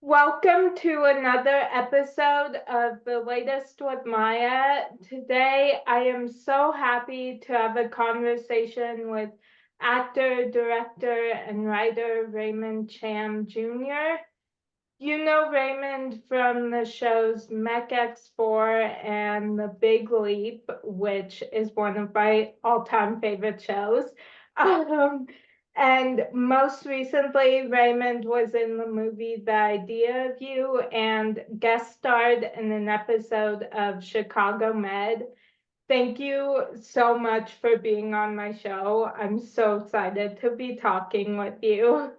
Welcome to another episode of The Latest with Maya. Today, I am so happy to have a conversation with actor, director, and writer Raymond Cham Jr. You know Raymond from the shows Mech X4 and The Big Leap, which is one of my all-time favorite shows. Um, and most recently, Raymond was in the movie The Idea of You and guest starred in an episode of Chicago Med. Thank you so much for being on my show. I'm so excited to be talking with you.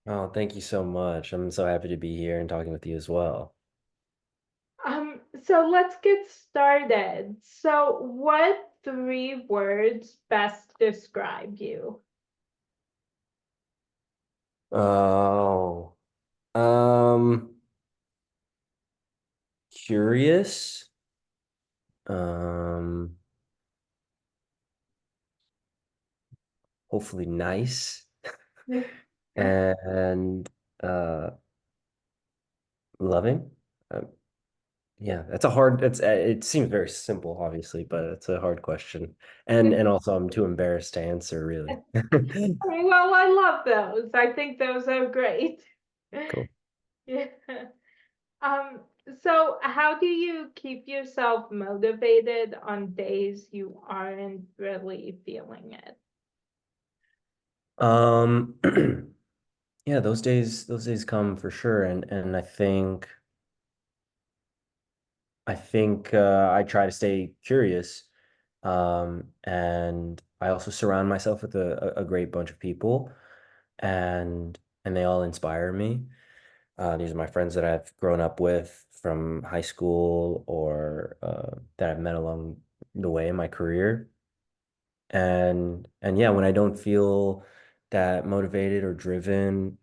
Oh, thank you so much. I'm so happy to be here and talking with you as well. So let's get started. So, what three words best describe you? Oh, um, curious, um, hopefully nice, and uh, loving. Um, yeah, that's a hard. It seems very simple, obviously, but it's a hard question, and also I'm too embarrassed to answer, really. Well, I love those. I think those are great. Cool. Yeah. Um, so how do you keep yourself motivated on days you aren't really feeling it? Um, yeah, those days come for sure, and I think I try to stay curious, and I also surround myself with a great bunch of people, and they all inspire me. These are my friends that I've grown up with from high school or that I've met along the way in my career. And yeah, when I don't feel that motivated or driven,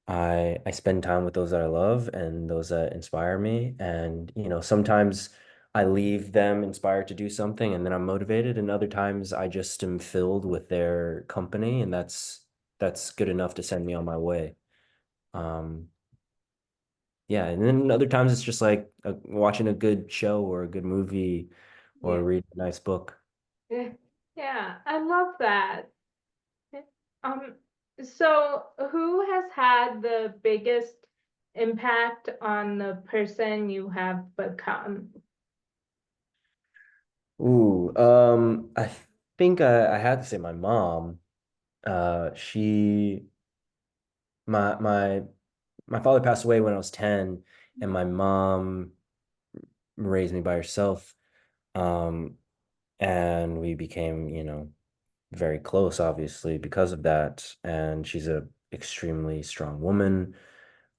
I spend time with those that I love and those that inspire me. And sometimes I leave them inspired to do something and then I'm motivated, and other times I just am filled with their company, and that's good enough to send me on my way. Um, yeah, and then other times it's just like watching a good show or a good movie or Yeah. reading a nice book. Yeah, I love that. Um, so who has had the biggest impact on the person you have become? Ooh, I think I had to say my mom. She my my my father passed away when I was 10, and my mom raised me by herself. Um, and we became, very close, obviously, because of that. And she's a extremely strong woman,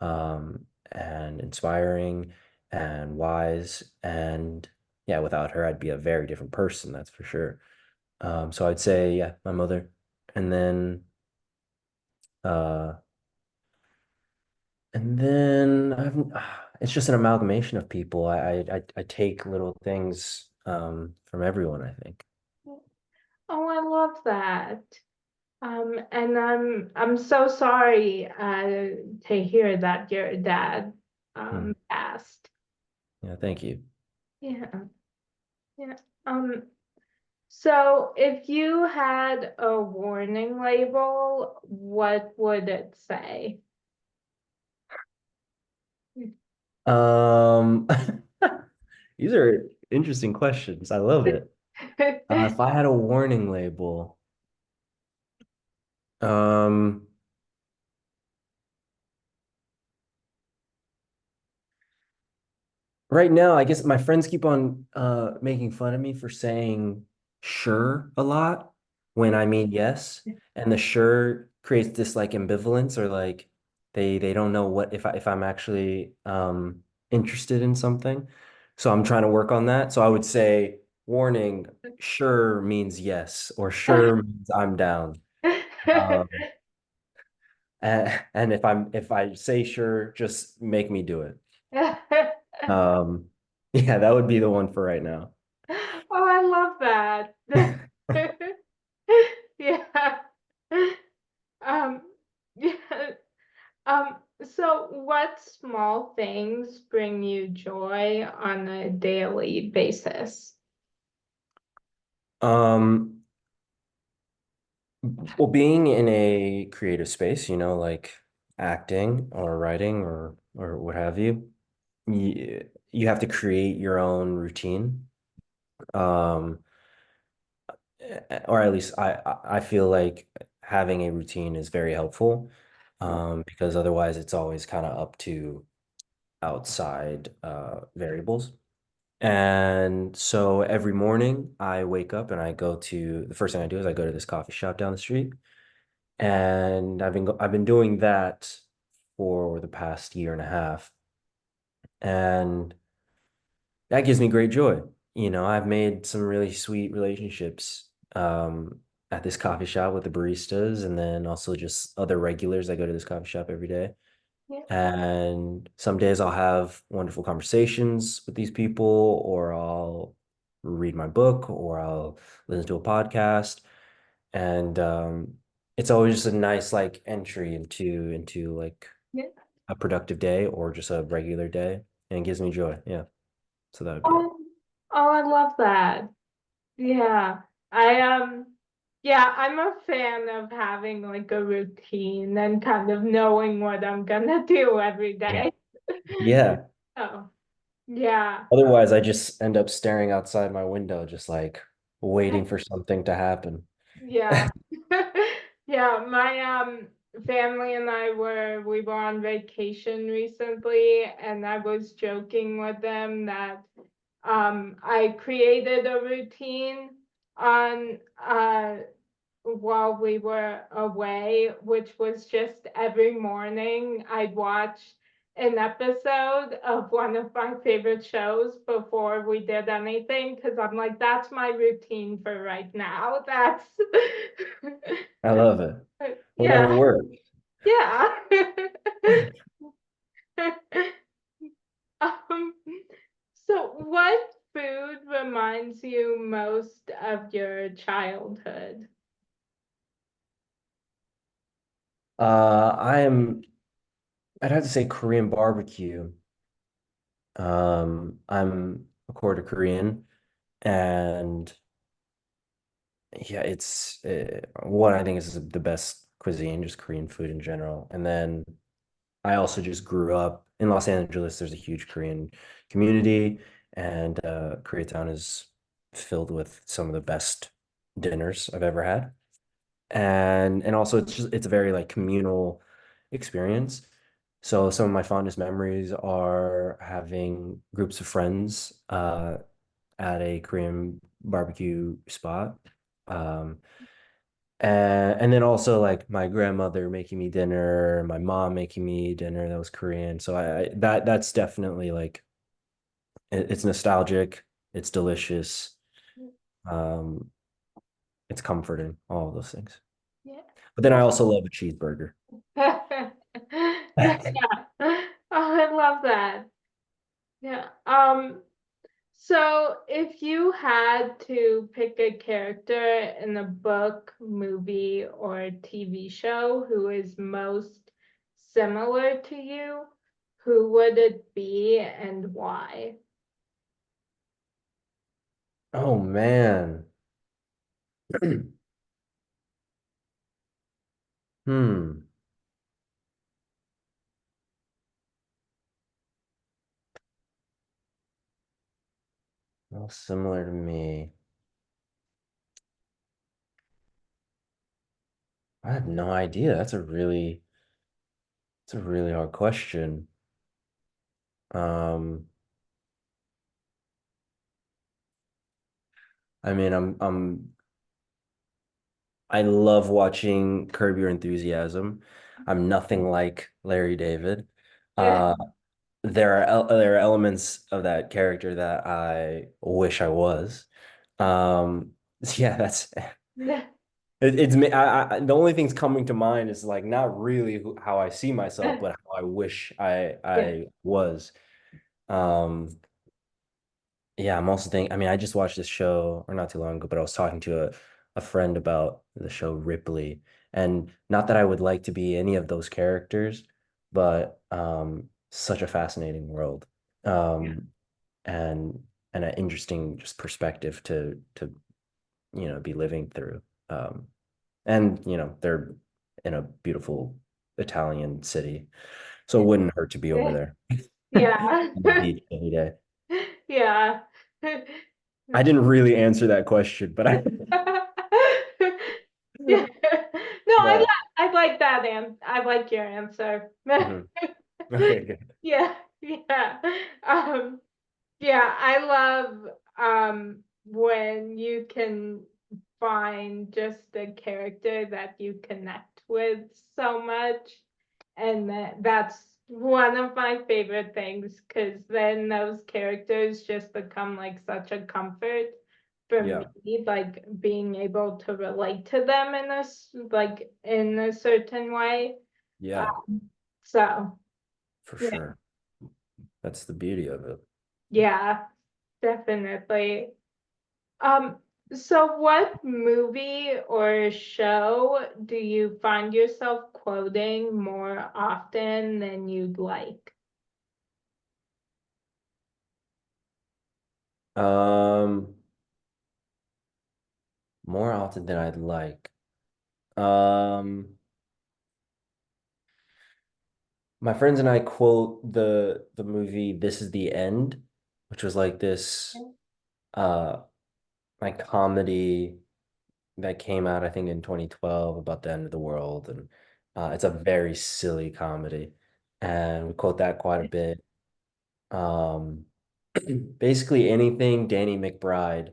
and inspiring and wise. And yeah, without her, I'd be a very different person, that's for sure. So I'd say, yeah, my mother. And then uh And then it's just an amalgamation of people. I take little things from everyone, I think. Oh, I love that. And I'm so sorry to hear that your dad Hmm. passed. Yeah, thank you. Yeah, yeah. Um, so if you had a warning label, what would it say? Um, these are interesting questions. I love it. If I had a warning label, um, right now, I guess my friends keep on making fun of me for saying sure a lot when I mean yes. And the sure creates this like ambivalence, or like they don't know what if I'm actually interested in something. So I'm trying to work on that. So I would say warning, sure means yes, or sure means I'm down. Um, and if I say sure, just make me do it. Um, yeah, that would be the one for right now. Oh, I love that. Yeah. Um, yeah. Um, So, what small things bring you joy on a daily basis? Um, well, being in a creative space, like acting or writing or what have you, you have to create your own routine. Um, or at least I feel like having a routine is very helpful. Because otherwise it's always kind of up to outside variables. And so every morning I wake up and the first thing I do is I go to this coffee shop down the street. And I've been doing that for the past year and a half. And that gives me great joy. I've made some really sweet relationships at this coffee shop with the baristas and then also just other regulars that go to this coffee shop every day. Yeah, And some days I'll have wonderful conversations with these people, or I'll read my book, or I'll listen to a podcast. And it's always just a nice like entry into like yeah. a productive day or just a regular day, and it gives me joy. Yeah. So that would be it. Oh, oh, I love that. Yeah, I yeah, I'm a fan of having like a routine and kind of knowing what I'm gonna do every Yeah. day. Yeah. Oh, yeah, Otherwise, I just end up staring outside my window, just like waiting for something to happen. yeah. Yeah, my family and we were on vacation recently and I was joking with them that I created a routine on while we were away, which was just every morning I'd watch an episode of one of my favorite shows before we did anything because I'm like, that's my routine for right now. That's I love it. Well, then yeah, it works. yeah. Um, so what food reminds you most of your childhood? I am, I'd have to say Korean barbecue. I'm a quarter Korean, and yeah, it's what I think is the best cuisine, just Korean food in general. And then I also just grew up in Los Angeles. There's a huge Korean community, and Koreatown is filled with some of the best dinners I've ever had. And also it's a very like communal experience. So some of my fondest memories are having groups of friends at a Korean barbecue spot. Um, and then also like my grandmother making me dinner, my mom making me dinner that was Korean. So that's definitely like it's nostalgic, it's delicious, um, it's comforting, all of those things. Yeah. But then I also love a cheeseburger. Yeah. Oh, I love that. Yeah. So if you had to pick a character in a book, movie, or TV show who is most similar to you, who would it be and why? Oh man. Hmm. Well, similar to me. I have no idea. It's a really hard question. Um, I mean, I love watching Curb Your Enthusiasm. I'm nothing like Larry David. Yeah. Uh, there are elements of that character that I wish I was. Um, yeah, it's me. The only things coming to mind is like not really how I see myself, but how I wish Yeah. I was. Um, yeah, I'm also thinking, I mean, I just watched this show or not too long ago, but I was talking to a friend about the show Ripley. And not that I would like to be any of those characters, but such a fascinating world. Um, and an interesting just perspective to be living through. Um, and they're in a beautiful Italian city, so it wouldn't hurt to be over there Yeah. on the beach any day. Yeah. I didn't really answer that question, but I Yeah. No, yeah. I like that I like your answer. Mhm. Okay, good. Yeah, yeah. Um, yeah, I love when you can find just a character that you connect with so much. And that's one of my favorite things because then those characters just become like such a comfort for Yeah, me, like being able to relate to them in like in a certain way. yeah, Um, so for yeah, sure. That's the beauty of it. yeah, definitely. Um, so what movie or show do you find yourself quoting more often than you'd like? Um, More often than I'd like. Um, my friends and I quote the movie "This Is the End," which was like this uh like comedy that came out I think in 2012 about the end of the world, and it's a very silly comedy, and we quote that quite a bit. Um, Basically anything Danny McBride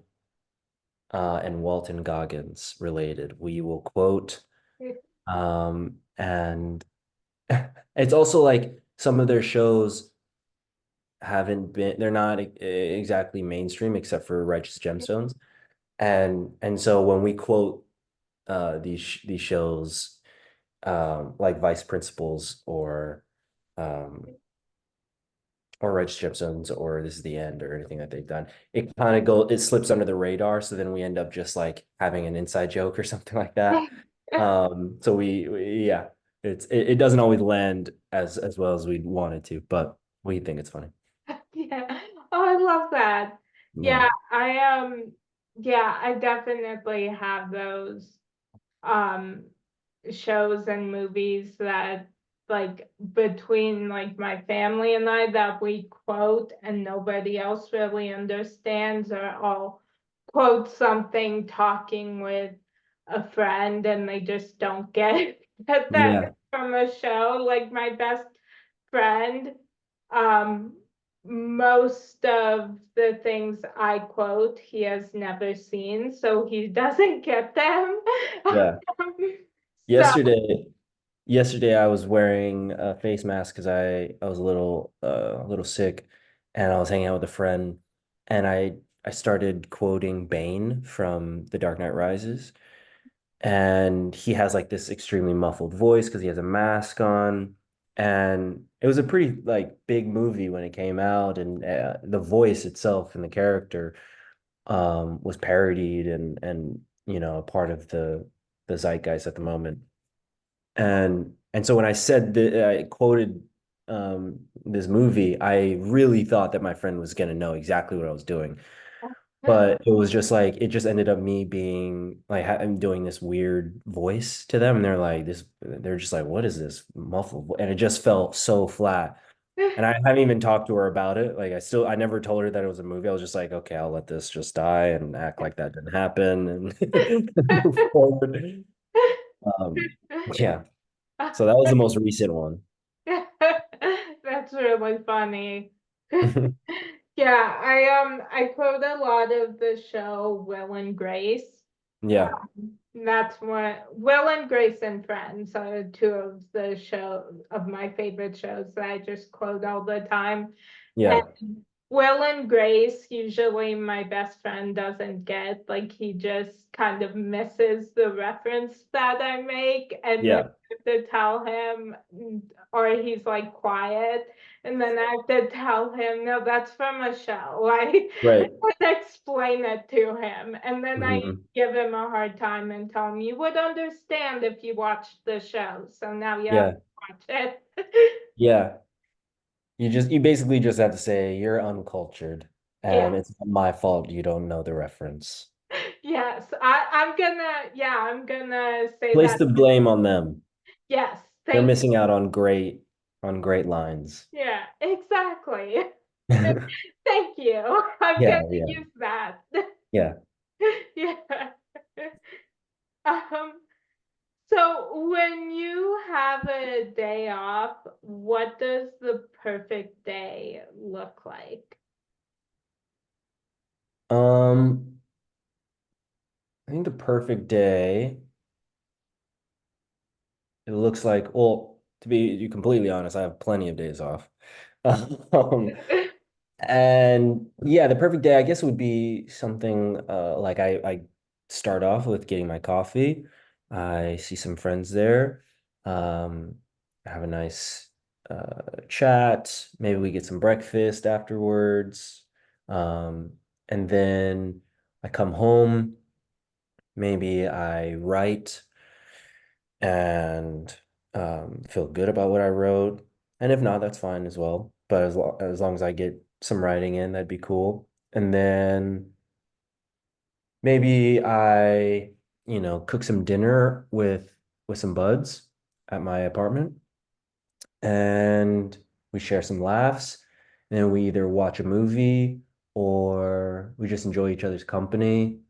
and Walton Goggins related, we will quote. And it's also like some of their shows haven't been, they're not exactly mainstream except for Righteous Gemstones. And so when we quote these shows like Vice Principals um or Righteous Gemstones or This Is the End or anything that they've done, it slips under the radar. So then we end up just like having an inside joke or something like that. So yeah, it doesn't always land as well as we'd want it to, but we think it's funny. Yeah. Oh, I love that. Yeah. Yeah, yeah, I definitely have those um shows and movies that like between like my family and I that we quote and nobody else really understands, or I'll quote something talking with a friend and they just don't get that Yeah. from a show. Like my best friend, um, most of the things I quote, he has never seen, so he doesn't get them. Yeah. So, Yesterday, yesterday I was wearing a face mask because I was a little sick, and I was hanging out with a friend, and I started quoting Bane from The Dark Knight Rises, and he has like this extremely muffled voice because he has a mask on, and it was a pretty like big movie when it came out, and the voice itself and the character was parodied and a part of the zeitgeist at the moment. And so when I said that I quoted this movie, I really thought that my friend was going to know exactly what I was doing. But it was just like it just ended up me being like I'm doing this weird voice to them, and they're just like, what is this muffled And it just felt so flat. And I haven't even talked to her about it. Like I never told her that it was a movie. I was just like, okay, I'll let this just die and act like that didn't happen and move forward. Um, yeah. So that was the most recent one. that's really funny. Yeah, I quote a lot of the show Will and Grace. Yeah. That's what Will and Grace and Friends are two of the my favorite shows that I just quote all the time. Yeah. And Will and Grace, usually my best friend doesn't get, like he just kind of misses the reference that I make, and then Yeah. I have to tell him, or he's like quiet, and then I have to tell him, no, that's from a show. Like I Right. would explain it to him, and then I Hmm. give him a hard time and tell him you would understand if you watched the show. So now you have Yeah. to watch it. Yeah. You basically just have to say you're uncultured Yeah. and it's not my fault you don't know the reference. Yes, I'm gonna say Place that. the blame on them. Yes, They're thank missing out on great lines. yeah, exactly. Thank you. I'm Yeah, gonna yeah, use that. yeah. Yeah. Um, so when you have a day off, what does the perfect day look like? Um, I think the perfect day, it looks like, well, to be completely honest, I have plenty of days off. Um, And yeah, the perfect day, I guess, would be something like I start off with getting my coffee. I see some friends there, um, have a nice chat. Maybe we get some breakfast afterwards. And then I come home. Maybe I write and feel good about what I wrote. And if not, that's fine as well. But as long as I get some writing in, that'd be cool. And then maybe I, cook some dinner with some buds at my apartment, and we share some laughs. And then we either watch a movie or we just enjoy each other's company.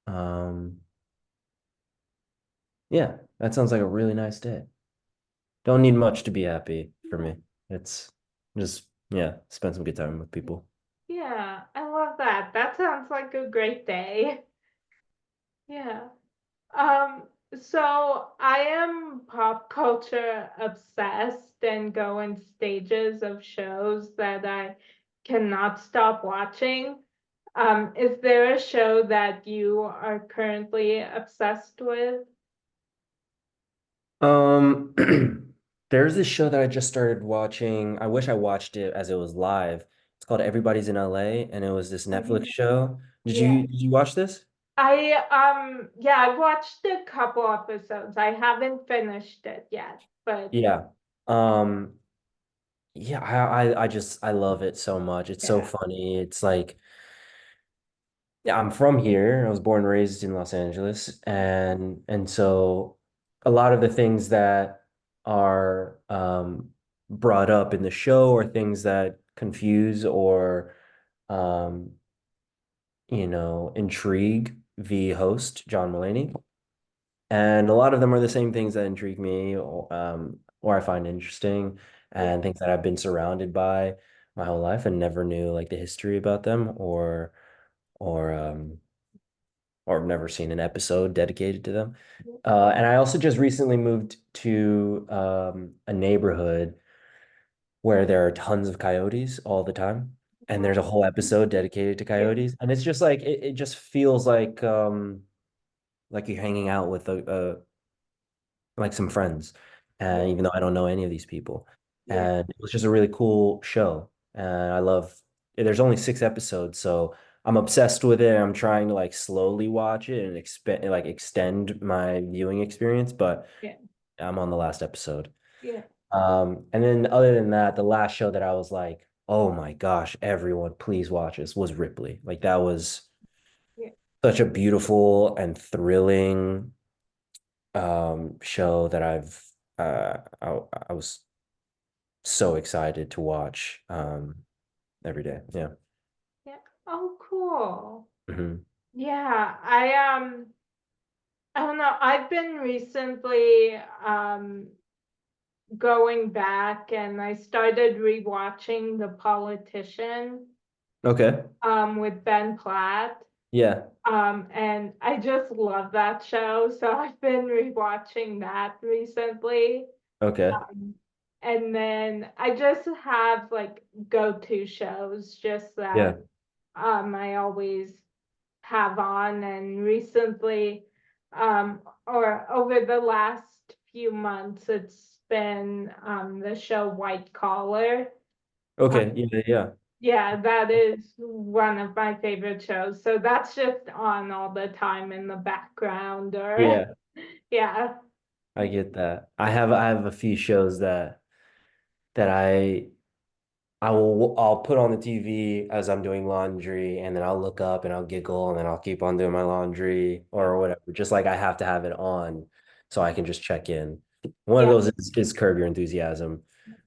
Um, yeah, that sounds like a really nice day. Don't need much to be happy for me. It's just, yeah, spend some good time with people. Yeah, I love that. That sounds like a great day. Yeah. Um, so I am pop culture obsessed and go in stages of shows that I cannot stop watching. Is there a show that you are currently obsessed with? Um, there's this show that I just started watching. I wish I watched it as it was live. It's called Everybody's in LA, and it was this Oh, Netflix yeah. show. Did Yeah. you watch this? I watched a couple episodes. I haven't finished it yet, but Yeah. Um, yeah, I love it so much. It's so yeah, funny. It's like, yeah, I'm from here. I was born and raised in Los Angeles, and so a lot of the things that are brought up in the show are things that confuse or um, intrigue the host, John Mulaney. And a lot of them are the same things that intrigue me or I find interesting yeah, and things that I've been surrounded by my whole life and never knew like the history about them or or never seen an episode dedicated to them. And I also just recently moved to a neighborhood where there are tons of coyotes all the time. And there's a whole episode dedicated to yeah, coyotes. And it's just like it just feels like you're hanging out with a like some friends. yeah, And even though I don't know any of these people. yeah, And it was just a really cool show. And I love there's only 6 episodes, so I'm obsessed with it. I'm trying to like slowly watch it and extend my viewing experience, but yeah, I'm on the last episode. yeah, And then other than that, the last show that I was like, oh my gosh, everyone, please watch this was Ripley. Like that was yeah, such a beautiful and thrilling show that I was so excited to watch every day. Yeah. yeah. Oh, cool. Hmm. Yeah, I don't know. I've been recently going back and I started rewatching The Politician Okay. with Ben Platt. Yeah. And I just love that show, so I've been rewatching that recently. Okay. Um, and then I just have like go-to shows just that Yeah. I always have on. And recently, or over the last few months, it's been the show White Collar. Uh, Okay. Yeah. Yeah. yeah, that is one of my favorite shows. So that's just on all the time in the background, or Yeah. yeah, I get that. I have a few shows that that I'll put on the TV as I'm doing laundry, and then I'll look up and I'll giggle, and then I'll keep on doing my laundry or whatever. Just like I have to have it on so I can just check in. One of Yeah, those is Curb Your Enthusiasm.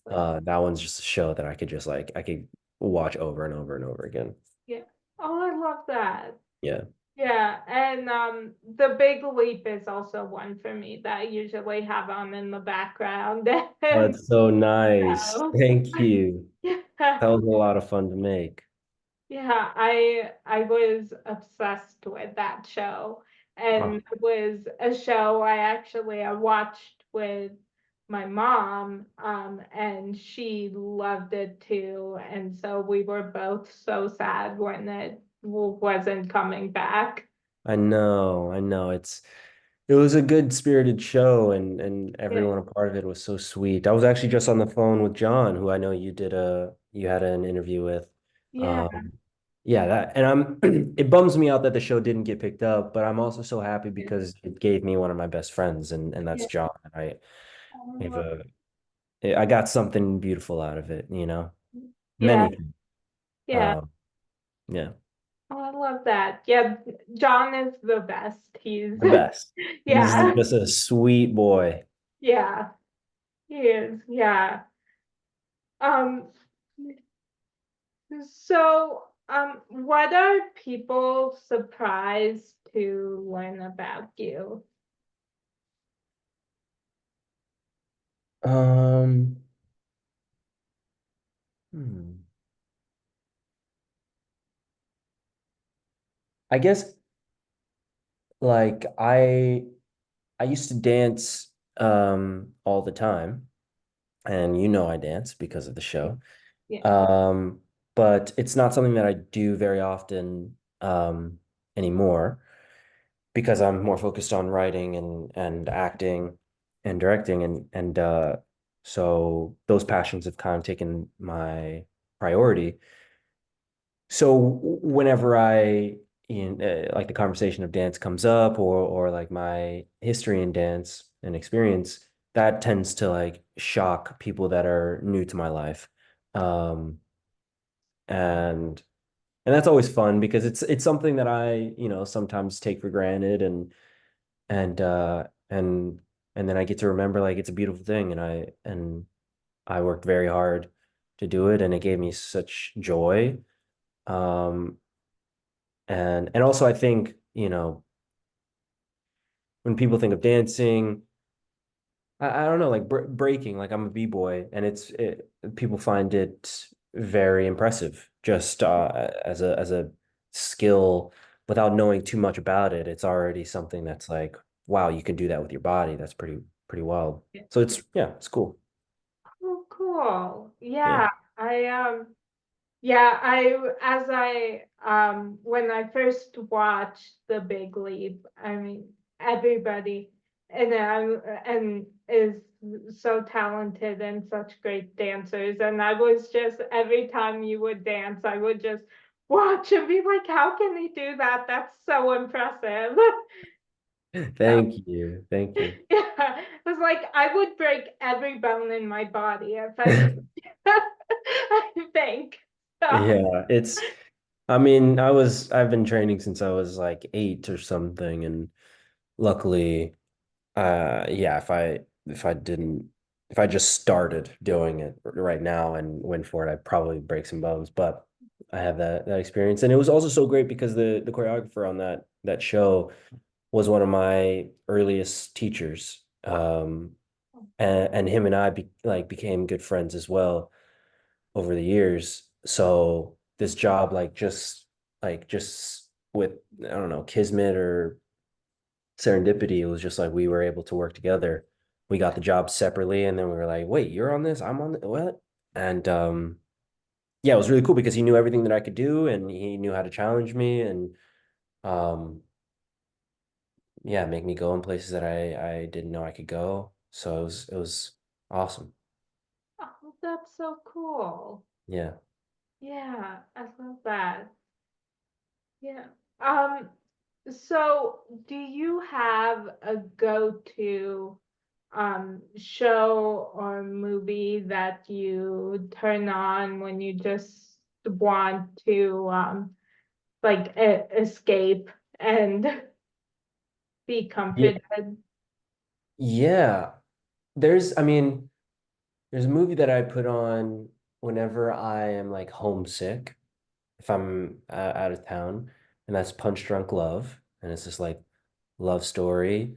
That one's just a show that I could just like I could watch over and over and over again. yeah. Oh, I love that. Yeah. Yeah, and The Big Leap is also one for me that I usually have on in the background. Oh, And that's so nice. so, Thank you. yeah, That was a lot of fun to make. yeah, I was obsessed with that show, and Oh, it was a show I watched with my mom, and she loved it too, and so we were both so sad when it wasn't coming back. I know, I know. It was a good spirited show, and Yeah, everyone a part of it was so sweet. I was actually just on the phone with John, who I know you had an interview with. yeah, Um, yeah, that and it bums me out that the show didn't get picked up, but I'm also so happy because it gave me one of my best friends, and that's yeah. John. Have Oh, a I got something beautiful out of it, you know. yeah, Many things. yeah. Um, yeah, Oh, I love that. Yeah, John is the best. He's, the best. He's yeah, just a sweet boy. yeah, he is. Yeah. Um, what are people surprised to learn about you? Um, hmm. I guess like I used to dance all the time, and you know I dance because of the show. Yeah, Um, but it's not something that I do very often anymore because I'm more focused on writing and acting and directing and so those passions have kind of taken my priority. So whenever like the conversation of dance comes up or like my history in dance and experience, that tends to like shock people that are new to my life. Um, and and that's always fun because it's something that I sometimes take for granted and uh and and then I get to remember like it's a beautiful thing and I worked very hard to do it and it gave me such joy. Um and also I think, when people think of dancing, I don't know, like breaking, like I'm a b-boy and people find it very impressive just as a skill without knowing too much about it. It's already something that's like, wow, you can do that with your body. That's pretty wild. yeah. So it's cool. Oh, cool. Yeah. Yeah, I yeah, when I first watched The Big Leap, I mean everybody and is so talented and such great dancers. And I was just every time you would dance, I would just watch and be like, how can he do that? That's so impressive. Thank you. Thank you. Yeah, it was like I would break every bone in my body if I I think. So, Yeah, I've been training since I was like 8 or something, and luckily, yeah, if I just started doing it right now and went for it, I'd probably break some bones. But I have that experience, and it was also so great because the choreographer on that show was one of my earliest teachers. And him and I became good friends as well over the years. So this job, just with I don't know, kismet or serendipity, it was just like we were able to work together. We got the job separately, and then we were like, "Wait, you're on this? I'm on what?" And yeah, it was really cool because he knew everything that I could do, and he knew how to challenge me, and um, yeah, make me go in places that I didn't know I could go. So it was awesome. oh, that's so cool. Yeah. Yeah, I love that. Yeah. Um, so do you have a go-to show or movie that you turn on when you just want to like escape and be Yeah, comforted? yeah. I mean, there's a movie that I put on whenever I am like homesick, if I'm out of town, and that's Punch Drunk Love, and it's this like love story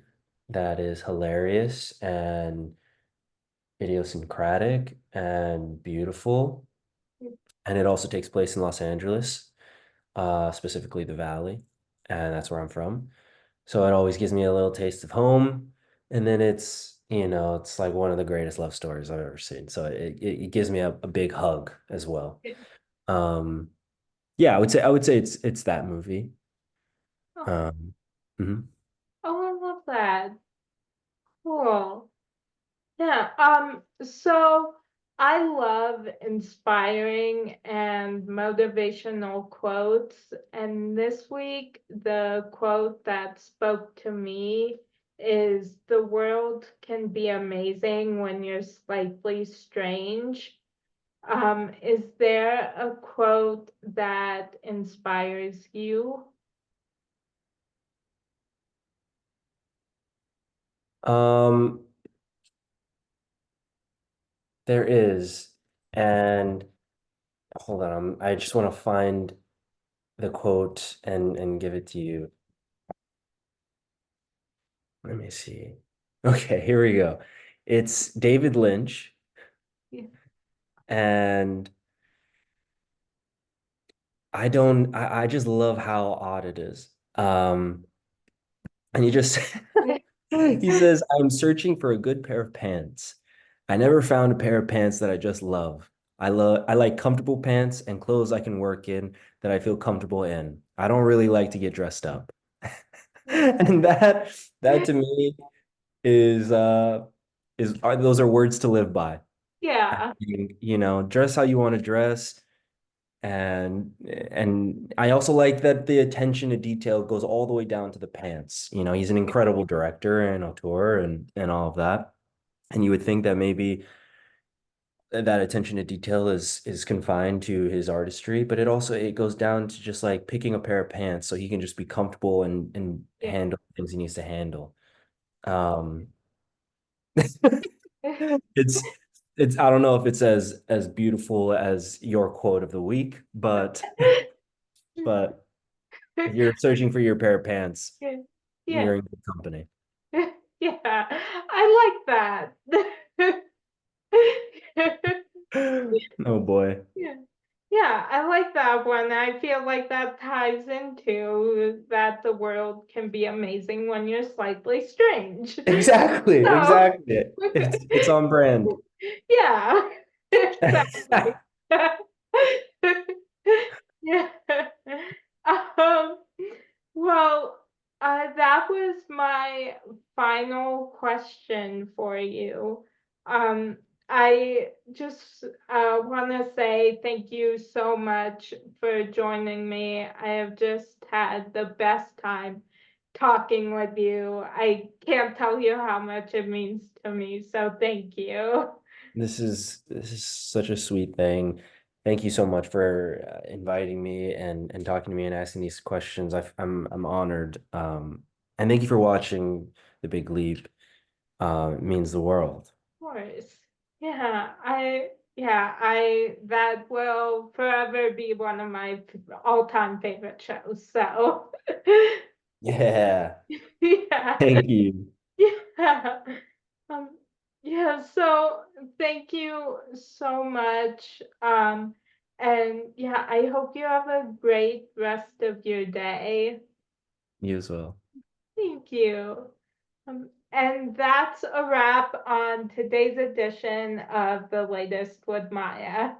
that is hilarious and idiosyncratic and beautiful, and it also takes place in Los Angeles, specifically the Valley, and that's where I'm from. So it always gives me a little taste of home. And then it's like one of the greatest love stories I've ever seen. So it gives me a big hug as well. Um, yeah, I would say it's that movie. Oh, Um, mhm. oh, I love that. Cool. Yeah, so I love inspiring and motivational quotes, and this week the quote that spoke to me is the world can be amazing when you're slightly strange. Is there a quote that inspires you? Um, there is, and hold on, I just want to find the quote and give it to you. Let me see. Okay, here we go. It's David Lynch, Yeah. and I just love how odd it is. And he just he says, I'm searching for a good pair of pants. I never found a pair of pants that I just love. I like comfortable pants and clothes I can work in that I feel comfortable in. I don't really like to get dressed up. And that to me is those are words to live by. I Yeah. think, dress how you want to dress. And I also like that the attention to detail goes all the way down to the pants. He's an incredible director and auteur and all of that. And you would think that maybe that attention to detail is confined to his artistry, but it goes down to just like picking a pair of pants so he can just be comfortable and Yeah. handle things he needs to handle. Um, it's it's I don't know if it's as beautiful as your quote of the week, but if you're searching for your pair of pants, Yeah. Yeah. you're in good company. Yeah, I like that. Oh boy. Yeah. Yeah, I like that one. I feel like that ties into that the world can be amazing when you're slightly strange. Exactly, So, exactly. It's on brand. yeah, exactly. Yeah. Um, well, that was my final question for you. Um, I just want to say thank you so much for joining me. I have just had the best time talking with you. I can't tell you how much it means to me, so thank you. This is such a sweet thing. Thank you so much for inviting me and talking to me and asking these questions. I'm honored. And thank you for watching The Big Leap. It means the world. Course. Yeah, I that will forever be one of my all-time favorite shows. So Yeah. yeah. Thank you. Yeah. Um, yeah, so thank you so much. And yeah, I hope you have a great rest of your day. You as well. Thank you. And that's a wrap on today's edition of The Latest with Maya.